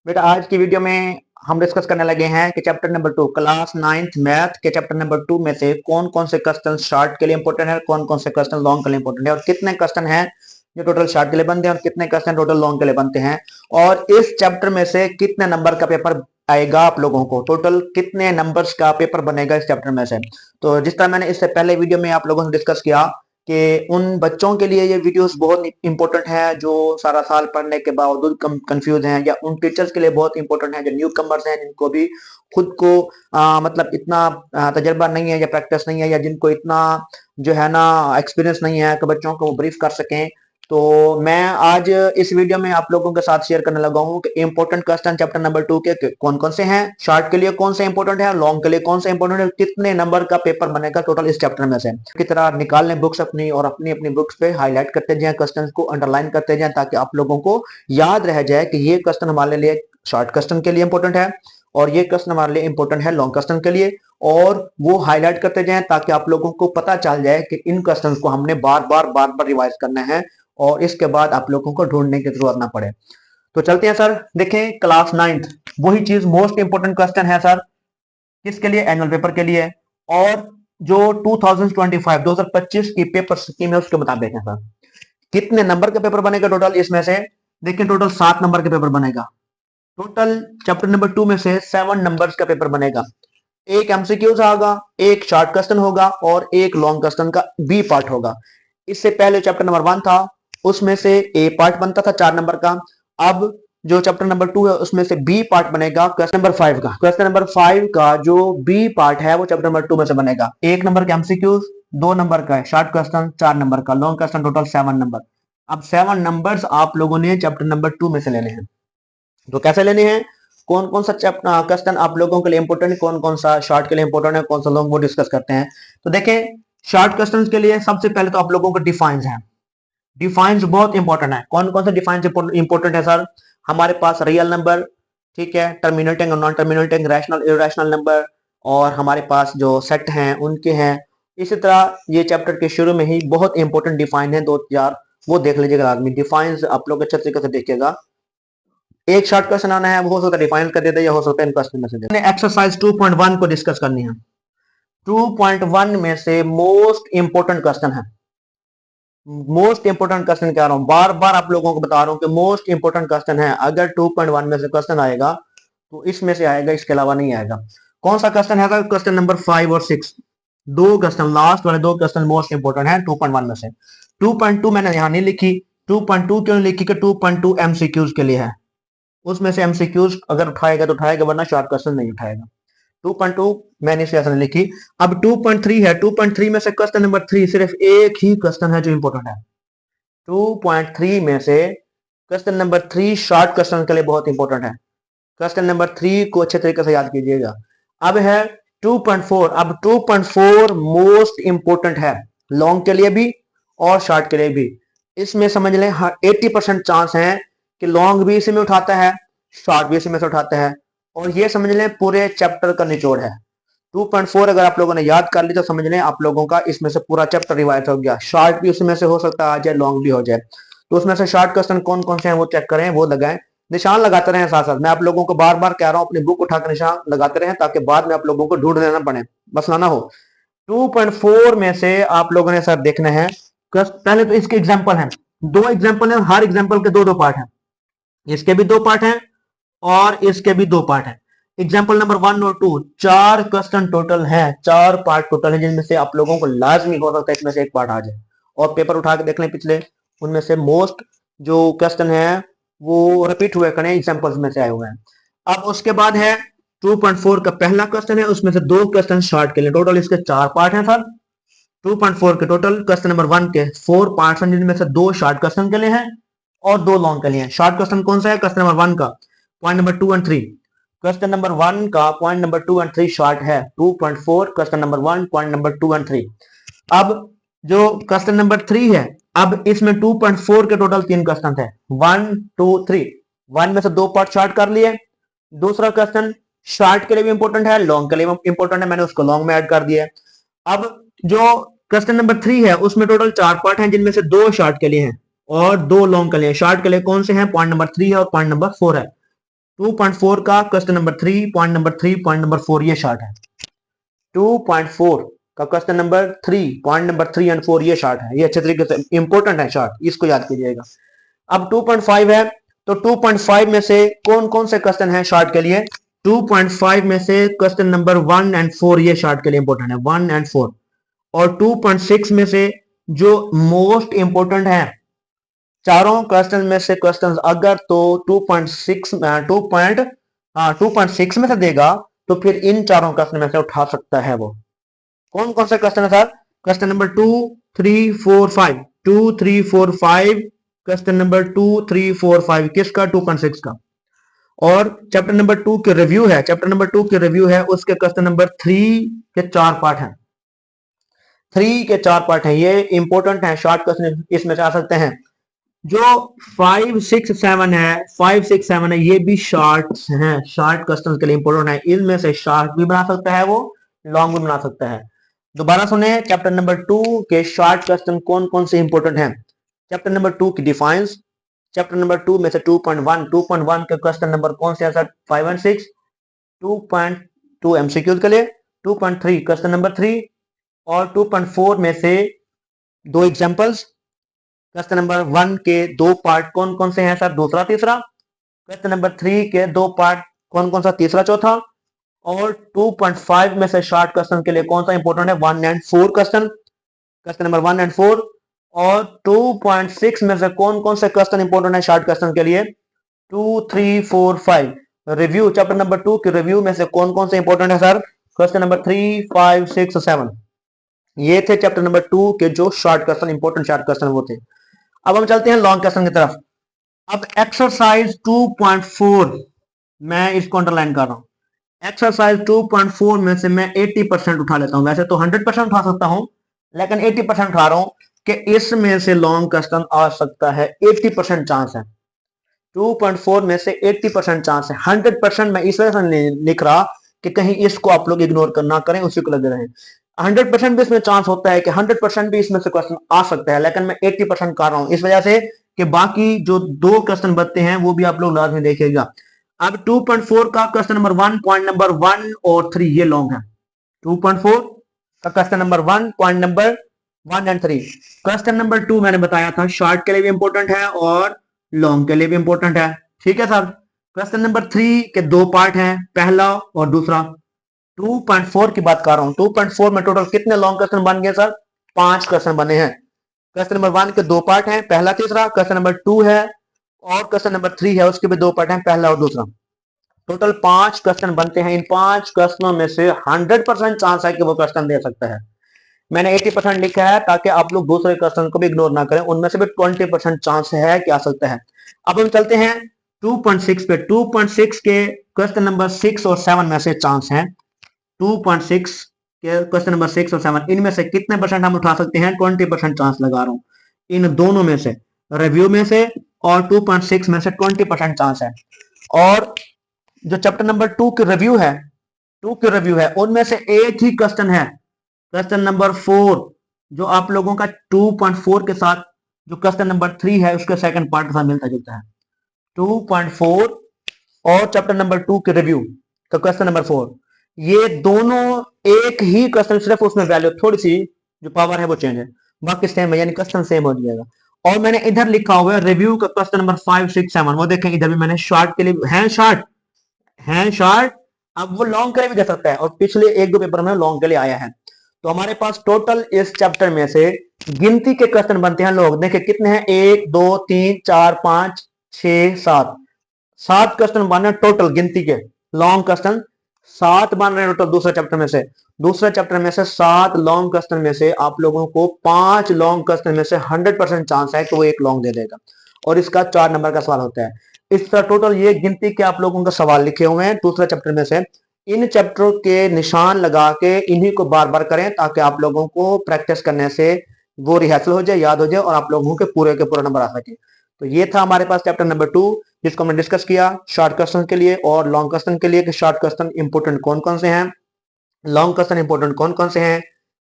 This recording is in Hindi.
बेटा आज की वीडियो में हम डिस्कस करने लगे हैं कि chapter number 2 class 9th math के चैप्टर नंबर 2 में से कौन कौन से क्वेश्चन शॉर्ट के लिए इंपॉर्टेंट है, कौन कौन से क्वेश्चन लॉन्ग के लिए इंपॉर्टेंट है और कितने क्वेश्चन हैं जो टोटल शॉर्ट के लिए बनते हैं और कितने क्वेश्चन टोटल लॉन्ग के लिए बनते हैं और इस चैप्टर में से कितने नंबर का पेपर आएगा, आप लोगों को टोटल कितने नंबर्स का पेपर बनेगा इस चैप्टर में से। तो जिस तरह मैंने इससे पहले वीडियो में आप लोगों से डिस्कस किया कि उन बच्चों के लिए ये वीडियोस बहुत इंपॉर्टेंट है जो सारा साल पढ़ने के बावजूद कंफ्यूज हैं, या उन टीचर्स के लिए बहुत इंपॉर्टेंट है जो न्यू कमर्स हैं, जिनको भी खुद को मतलब इतना तजर्बा नहीं है या प्रैक्टिस नहीं है, या जिनको इतना जो है ना एक्सपीरियंस नहीं है कि बच्चों को वो ब्रीफ कर सकें। तो मैं आज इस वीडियो में आप लोगों के साथ शेयर करने लगा हूं कि इंपॉर्टेंट क्वेश्चन चैप्टर नंबर 2 के कौन कौन से हैं, शॉर्ट के लिए कौन से इंपॉर्टेंट है, लॉन्ग के लिए कौन से इंपॉर्टेंट है, कितने नंबर का पेपर बनेगा टोटल इस चैप्टर में से। की तरह निकाल लें बुक्स अपनी और अपनी अपनी बुक्स पे हाईलाइट करते जाएं, क्वेश्चन को अंडरलाइन करते जाएं, ताकि आप लोगों को याद रह जाए कि ये क्वेश्चन हमारे लिए शॉर्ट क्वेश्चन के लिए इंपॉर्टेंट है और ये क्वेश्चन हमारे लिए इंपॉर्टेंट है लॉन्ग क्वेश्चन के लिए, और वो हाईलाइट करते जाएं ताकि आप लोगों को पता चल जाए कि इन क्वेश्चंस को हमने बार बार रिवाइज करना है और इसके बाद आप लोगों को ढूंढने की जरूरत ना पड़े। तो चलते हैं सर, देखें क्लास 9th वही चीज मोस्ट इंपोर्टेंट क्वेश्चन है सर, किसके लिए, एनुअल पेपर के लिए, और जो 2025 की पेपर स्कीम है उसके मुताबिक है सर। कितने नंबर का पेपर बनेगा टोटल इसमें से, देखिए टोटल 7 नंबर का पेपर बनेगा। टोटल चैप्टर नंबर 2 में से 7 नंबर्स का पेपर बनेगा। एक एमसीक्यूज होगा, एक शॉर्ट क्वेश्चन होगा और एक लॉन्ग क्वेश्चन का बी पार्ट होगा। इससे पहले चैप्टर नंबर 1 था, उसमें से ए पार्ट बनता था 4 नंबर का। अब जो चैप्टर नंबर 2 है उसमें से बी पार्ट बनेगा क्वेश्चन नंबर 5 का। क्वेश्चन नंबर 5 का जो बी पार्ट है वो चैप्टर नंबर 2 में से बनेगा। 1 नंबर का एमसीक्यूज, 2 नंबर का शॉर्ट क्वेश्चन, 4 नंबर का लॉन्ग क्वेश्चन, टोटल 7 नंबर। अब 7 नंबर्स आप लोगों ने चैप्टर नंबर 2 में से लेने हैं। तो कैसे लेने हैं, कौन कौन सा क्वेश्चन आप लोगों के लिए इंपॉर्टेंट है, कौन कौन सा शॉर्ट के लिए इंपॉर्टेंट है, कौन सा लॉन्ग, वो डिस्कस करते हैं। तो देखें शॉर्ट क्वेश्चन के लिए सबसे पहले तो आप लोगों को डिफाइंस है। डिफाइंस बहुत इंपॉर्टेंट है। कौन कौन से डिफाइंस इंपॉर्टेंट है सर, हमारे पास रियल नंबर, ठीक है, टर्मिनेटिंग और non terminating, rational irrational number, और हमारे पास जो सेट हैं उनके हैं। इसी तरह ये चैप्टर के शुरू में ही बहुत इंपॉर्टेंट डिफाइन है 2-4, वो देख लीजिएगा आदमी। डिफाइंस आप लोग अच्छे तरीके से देखिएगा। एक शॉर्ट क्वेश्चन आना है, वो हो सकता है डिफाइन कर देते या हो सकता है इन क्वेश्चन में से दे। एक्सरसाइज 2.1 को डिस्कस करनी है। 2.1 में से मोस्ट इंपोर्टेंट क्वेश्चन है। मोस्ट इंपोर्टेंट क्वेश्चन कह रहा हूं, बार बार आप लोगों को बता रहा हूं कि मोस्ट इंपोर्टेंट क्वेश्चन है। अगर 2.1 में से क्वेश्चन आएगा तो इसमें से आएगा, इसके अलावा नहीं आएगा। कौन सा क्वेश्चन है? क्वेश्चन नंबर 5 और 6, दो क्वेश्चन, लास्ट वाले दो क्वेश्चन मोस्ट इंपोर्टेंट है 2.1 में से। 2.2 मैंने यहां नहीं लिखी। 2.2 क्यों लिखी? कि 2.2 एमसीक्यूज के लिए है, उसमें से एमसीक्यूज अगर उठाएगा तो उठाएगा, वरना शॉर्ट क्वेश्चन नहीं उठाएगा। 2.2 मैंने इसे ऐसा लिखी। अब 2.3 है, 2.3 में से क्वेश्चन नंबर 3 सिर्फ एक ही क्वेश्चन है जो इंपॉर्टेंट है। 2.3 में से क्वेश्चन नंबर 3 शॉर्ट क्वेश्चन के लिए बहुत इंपॉर्टेंट है। क्वेश्चन नंबर 3 को अच्छे तरीके से याद कीजिएगा। अब है 2.4। अब 2.4 मोस्ट इंपॉर्टेंट है, लॉन्ग के लिए भी और शॉर्ट के लिए भी। इसमें समझ लें 80% चांस है कि लॉन्ग भी इसी में उठाता है, शॉर्ट भी इसी में से उठाता है, और ये समझ लें पूरे चैप्टर का निचोड़ है। 2.4 अगर आप लोगों ने याद कर ली तो समझ लें आप लोगों का इसमें से पूरा चैप्टर रिवाइज हो गया। शॉर्ट भी उसमें से हो सकता है आ जाए, लॉन्ग भी हो जाए। तो उसमें से शॉर्ट क्वेश्चन कौन कौन से हैं वो चेक करें, वो लगाएं, निशान लगाते रहे साथ साथ। मैं आप लोगों को बार बार कह रहा हूं अपनी बुक उठाकर निशान लगाते रहे, ताकि बाद में आप लोगों को ढूंढ लेना पड़े, मसला ना हो। 2.4 में से आप लोगों ने सर देखना है, पहले तो इसके एग्जाम्पल हैं, 2 एग्जाम्पल है, हर एग्जाम्पल के 2-2 पार्ट हैं। इसके भी 2 पार्ट हैं और इसके भी 2 पार्ट हैं। एग्जाम्पल नंबर 1 और 2, 4 क्वेश्चन टोटल हैं, 4 पार्ट टोटल है, जिनमें से आप लोगों को लाजमी हो सकता है इसमें से एक पार्ट आ जाए। और पेपर उठा के देख लें पिछले, उनमें से मोस्ट जो क्वेश्चन है वो रिपीट हुए करें, एग्जाम्पल्स में से आए हुए हैं। अब उसके बाद है 2.4 का पहला क्वेश्चन है, उसमें से 2 क्वेश्चन शॉर्ट के लिए, टोटल इसके 4 पार्ट हैं सर। 2.4 के टोटल क्वेश्चन नंबर 1 के 4 पार्ट हैं, जिनमें से 2 शॉर्ट क्वेश्चन के लिए हैं और 2 लॉन्ग के लिए हैं। शॉर्ट क्वेश्चन कौन सा है? क्वेश्चन नंबर 1 का पॉइंट नंबर 2 और 3। क्वेश्चन नंबर 1 का पॉइंट नंबर 2 और 3 शॉर्ट है। 2.4 क्वेश्चन नंबर 1 पॉइंट नंबर 2 और 3। अब जो क्वेश्चन नंबर 3 है, अब इसमें 2.4 के टोटल 3 क्वेश्चन थे, 1 2 3। 1 में से 2 पार्ट शॉर्ट कर लिए। दूसरा क्वेश्चन शॉर्ट के लिए भी इंपॉर्टेंट है, लॉन्ग के लिए भी इंपॉर्टेंट है, मैंने उसको लॉन्ग में ऐड कर दिया। अब जो क्वेश्चन नंबर 3 है उसमें टोटल 4 पार्ट हैं, जिनमें से 2 शॉर्ट के लिए हैं और 2 लॉन्ग के लिए। शॉर्ट के लिए कौन से हैं? पॉइंट नंबर 3 है और पॉइंट नंबर 4 है। 2.4 का question number 3, point number 3, point number 4 ये शॉर्ट है। 2.4 का question number 3, point number 3 and 4 ये शॉर्ट है। ये अच्छे तरीके से इंपॉर्टेंट है शॉर्ट, इसको याद कीजिएगा। अब 2.5 है, तो 2.5 में से कौन कौन से क्वेश्चन है शॉर्ट के लिए? 2.5 में से क्वेश्चन नंबर 1 एंड 4 ये शॉर्ट के लिए इंपॉर्टेंट है, 1 एंड 4। और 2.6 में से जो मोस्ट इंपॉर्टेंट है चारों क्वेश्चन में से क्वेश्चन अगर तो 2.6 2.6 में से देगा तो फिर इन चारों क्वेश्चन में से उठा सकता है वो। कौन कौन से क्वेश्चन है sir? Question number 2, 3, 4, 5, 2, 3, 4, 5, question number 2, 3, 4, 5 किसका? 2.6 का। और चैप्टर नंबर 2 के रिव्यू है, चैप्टर नंबर 2 के रिव्यू है, उसके क्वेश्चन नंबर 3 के 4 पार्ट हैं, 3 के 4 पार्ट हैं, ये इंपॉर्टेंट है, शॉर्ट क्वेश्चन इसमें से आ सकते हैं। जो 5, 6, 7 है, 5, 6, 7 है, ये भी शॉर्ट हैं, शॉर्ट क्वेश्चन के लिए इंपॉर्टेंट है। इनमें से शॉर्ट भी बना सकता है वो, लॉन्ग भी बना सकता है। दोबारा सुने, चैप्टर नंबर 2 के शॉर्ट क्वेश्चन कौन कौन से इंपॉर्टेंट हैं? चैप्टर नंबर 2 की डिफाइंस, चैप्टर नंबर 2 में से 2.1 के क्वेश्चन नंबर कौन से हैं सर? 5 एंड 6। 2.2 एमसीक्यूज के लिए, 2.3 क्वेश्चन नंबर 3, और 2.4 में से दो एग्जांपल्स। क्वेश्चन नंबर 1 के दो पार्ट कौन कौन से हैं सर? दूसरा तीसरा। क्वेश्चन नंबर 3 के दो पार्ट कौन कौन सा? तीसरा चौथा। और 2.5 में से शॉर्ट क्वेश्चन के लिए कौन सा इंपॉर्टेंट है? 1 and 4 question, question number 1 and 4। और 2.6 में से कौन कौन से क्वेश्चन इंपॉर्टेंट है शॉर्ट क्वेश्चन के लिए? 2, 3, 4, 5। रिव्यू, चैप्टर नंबर 2 के रिव्यू में से कौन कौन से इंपॉर्टेंट है सर? Question number 3, 5, 6, 7। ये थे चैप्टर नंबर 2 के जो short question, important short question वो थे। अब हम चलते हैं लॉन्ग क्वेश्चन की तरफ। अब एक्सरसाइज 2.4 मैं इसको अंडरलाइन कर रहा हूं। एक्सरसाइज 2.4 में से मैं 80% उठा लेता हूं, वैसे तो 100% उठा सकता हूं, लेकिन 80% उठा रहा हूं कि इसमें से लॉन्ग क्वेश्चन आ सकता है। 80% चांस है, 2.4 में से 80% चांस है। 100% मैं इस वजह से नहीं लिख रहा कि कहीं इसको आप लोग इग्नोर करना करें, उसी को लगे रहें। 100% भी इसमें चांस होता है कि 100% भी इसमें से क्वेश्चन आ सकता है, लेकिन मैं 80% कर रहा हूं इस वजह से कि बाकी जो दो क्वेश्चन बनते हैं वो भी आप लोग लाजमी देखिएगा। अब 2.4 का क्वेश्चन नंबर 1, पॉइंट नंबर 1 और 3 ये लॉन्ग है। 2.4 का question number 1, point number 1 and 3। Question number 2 मैंने बताया था शॉर्ट के लिए भी इंपॉर्टेंट है और लॉन्ग के लिए भी इंपॉर्टेंट है, ठीक है सर। क्वेश्चन नंबर 3 के दो पार्ट हैं, पहला और दूसरा। 2.4 की बात कर रहा हूं, 2.4 में टोटल कितने लॉन्ग क्वेश्चन बन गए सर? 5 क्वेश्चन बने हैं। क्वेश्चन नंबर 1 के दो पार्ट हैं, पहला तीसरा। क्वेश्चन नंबर 2 है और क्वेश्चन नंबर 3 है, उसके भी दो पार्ट हैं, पहला और दूसरा। टोटल 5 क्वेश्चन बनते हैं। इन 5 क्वेश्चनों में से 100% चांस है कि वो क्वेश्चन दे सकता है। मैंने 80% लिखा है ताकि आप लोग दूसरे क्वेश्चन को भी इग्नोर ना करें, उनमें से भी 20% चांस है कि आ सकता है। अब हम चलते हैं 2.6 पे। 2.6 के क्वेश्चन नंबर 6 और 7 में से चांस है। 2.6 के क्वेश्चन नंबर 6 और 7 इनमें से कितने परसेंट हम उठा सकते हैं? 20% चांस लगा रहा हूं इन दोनों में से, रिव्यू में से और 2.6 में से 20% चांस है। और जो चैप्टर नंबर 2 के रिव्यू है, 2 के रिव्यू है, उनमें से एक ही क्वेश्चन है, क्वेश्चन नंबर 4, जो आप लोगों का 2.4 के साथ जो क्वेश्चन नंबर 3 है उसके सेकंड पार्ट के साथ मिलता जुलता है। 2.4 और चैप्टर नंबर 2 के रिव्यू का क्वेश्चन नंबर 4, ये दोनों एक ही क्वेश्चन, सिर्फ उसमें वैल्यू थोड़ी सी जो पावर है वो चेंज है, बाकी सेम है, यानी क्वेश्चन सेम हो जाएगा। और मैंने इधर लिखा हुआ है रिव्यू का क्वेश्चन नंबर 5, 6, 7, वो देखें इधर भी मैंने शॉर्ट के लिए है, शॉर्ट। अब वो लॉन्ग के लिए भी दे सकता है और पिछले एक दो पेपर में लॉन्ग के लिए आया है। तो हमारे पास टोटल इस चैप्टर में से गिनती के क्वेश्चन बनते हैं लोग, देखिए कितने हैं? 1, 2, 3, 4, 5, 6, 7, 7 क्वेश्चन बन रहे हैं टोटल गिनती के। लॉन्ग क्वेश्चन 7 बन रहे हैं टोटल दूसरे चैप्टर में से। दूसरे चैप्टर में से 7 लॉन्ग क्वेश्चन में से आप लोगों को 5 लॉन्ग क्वेश्चन में से 100% चांस है कि वो एक लॉन्ग दे देगा, और इसका 4 नंबर का सवाल होता है। इस तरह टोटल ये गिनती के आप लोगों का सवाल लिखे हुए हैं दूसरे चैप्टर में से। इन चैप्टरों के निशान लगा के इन्हीं को बार बार करें ताकि आप लोगों को प्रैक्टिस करने से वो रिहर्सल हो जाए, याद हो जाए, और आप लोगों के पूरे नंबर आ सके। तो ये था हमारे पास चैप्टर नंबर 2, जिसको हमने डिस्कस किया शॉर्ट क्वेश्चन के लिए और लॉन्ग क्वेश्चन के लिए कि शॉर्ट क्वेश्चन इंपोर्टेंट कौन कौन से हैं, लॉन्ग क्वेश्चन इंपोर्टेंट कौन कौन से हैं,